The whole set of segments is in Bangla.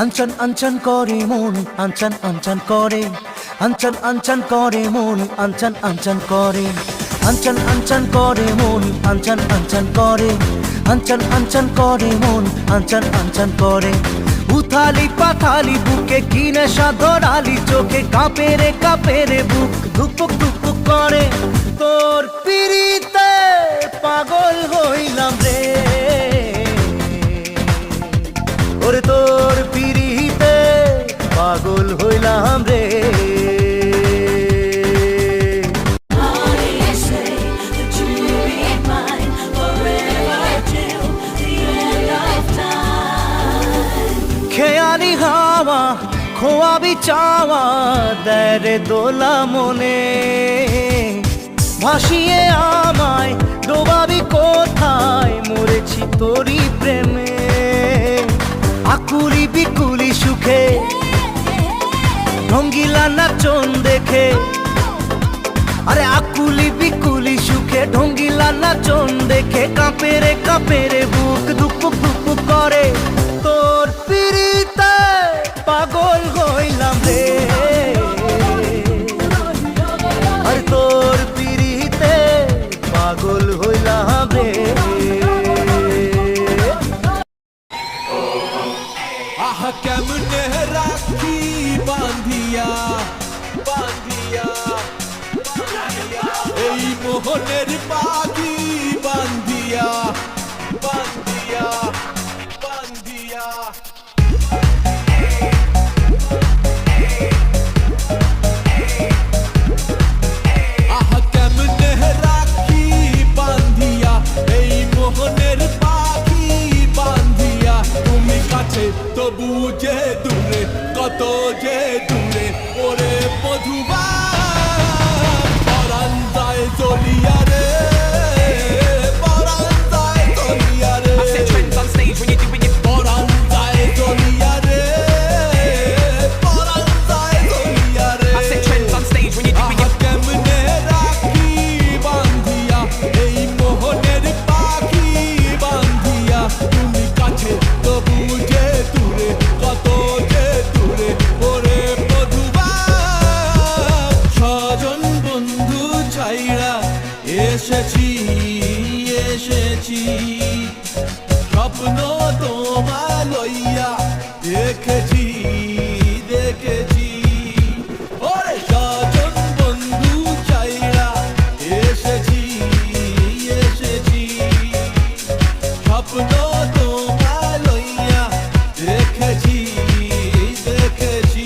আনচান আনচান করে মন, আনচান আনচান করে, আনচান আনচান করে মন, আনচান আনচান করে, আনচান আনচান করে মন, আনচান আনচান করে, আনচান আনচান করে মন, আনচান আনচান করে। উথালি পাথালি বুকে কি নেশা ধরালি চোখে, কাঁপে রে বুক ধুকপুক ধুকপুক করে। তোর পিরিতে পাগল হইলাম রে, ওরে তোর পিরিতে পাগল হইলাম রে। খেয়ালি হাওয়া খোয়াবি চাওয়া দেয় রে দোলা মনে, ভাসিয়ে আমায় ডোবাবি কোথায়, মরেছি তোরই প্রেমে। আকুলি বিকুলি সুখে ঢঙ্গিলা নাচন দেখে, আরে আকুলি বিকুলি সুখে ঢঙ্গিলা নাচন দেখে, কাঁপে রে বুক ধুকপুক ধুকপুক করে। তোর পিরিতে পাগল হইলাম রে, আরে তোর পিরিতে পাগল হইলাম রে। আহা কেমনে রাখি বান্ধিয়া বান্ধিয়া, এই মোহনের পাখি বান্ধিয়া বান্ধিয়া বান্ধিয়া। আহা কেমনে রাখি বান্ধিয়া, এই মোহনের পাখি বান্ধিয়া। তুমি কাছে তবু যে দূরে, কত যে দূরে ওরে মধুবা পরাণ যায় জ্বলিয়া রে, পরাণ যায় জ্বলিয়া রে। I set trends on stage when you're doing it. পরাণ যায় জ্বলিয়া রে, পরাণ যায় জ্বলিয়া রে। I set trends on stage when you're doing it. কেমনে রাখি বান্ধিয়া, এই মোহনের পাখি বান্ধিয়া। তুমি কাছে তবু যে দূরে, কত যে দূরে ওরে মধুবা। স্বজন বন্ধু ছাইড়া এসেছি এসেছি, স্বপ্ন তোমায় লইয়া দেখেছি দেখেছি। ওরে স্বজন বন্ধু ছাইড়া এসেছি এসেছি, স্বপ্ন তোমায় লইয়া দেখেছি দেখেছি।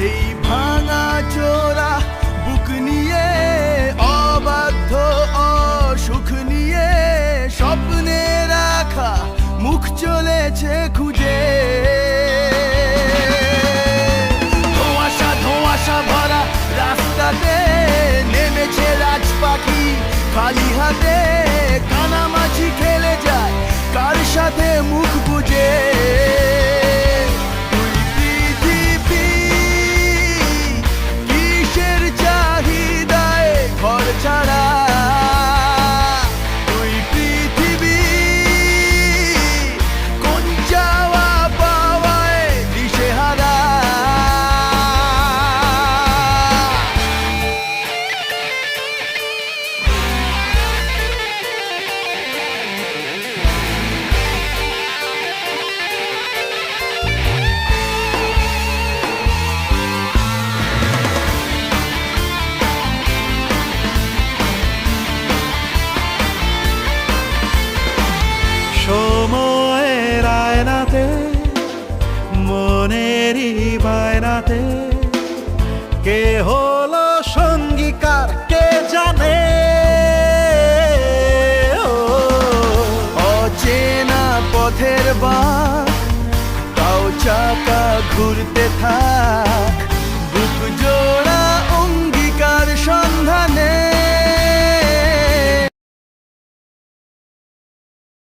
এই ভাঙা চোরা বুক নিয়ে, অবাধ্য অসুখ নিয়ে, স্বপ্নে রাখা মুখ চলেছে খুঁজে। ধোঁয়াশা ধোঁয়াশা ভরা রাস্তাতে নেমেছে রাজ পাখি খালি হাতে, কানামাছি খেলে যায় কার সাথে মুখ বুঝে। ছাড়া তুই পৃথিবী, কোন যাওয়া পাওয়ায় দিশেহারা। মনেরই বায়নাতে কে হলো সঙ্গীকার কে জানে। ও, অচেনা পথের বাঁক তাও চাকা ঘুরতে থাক, বুক জোড়া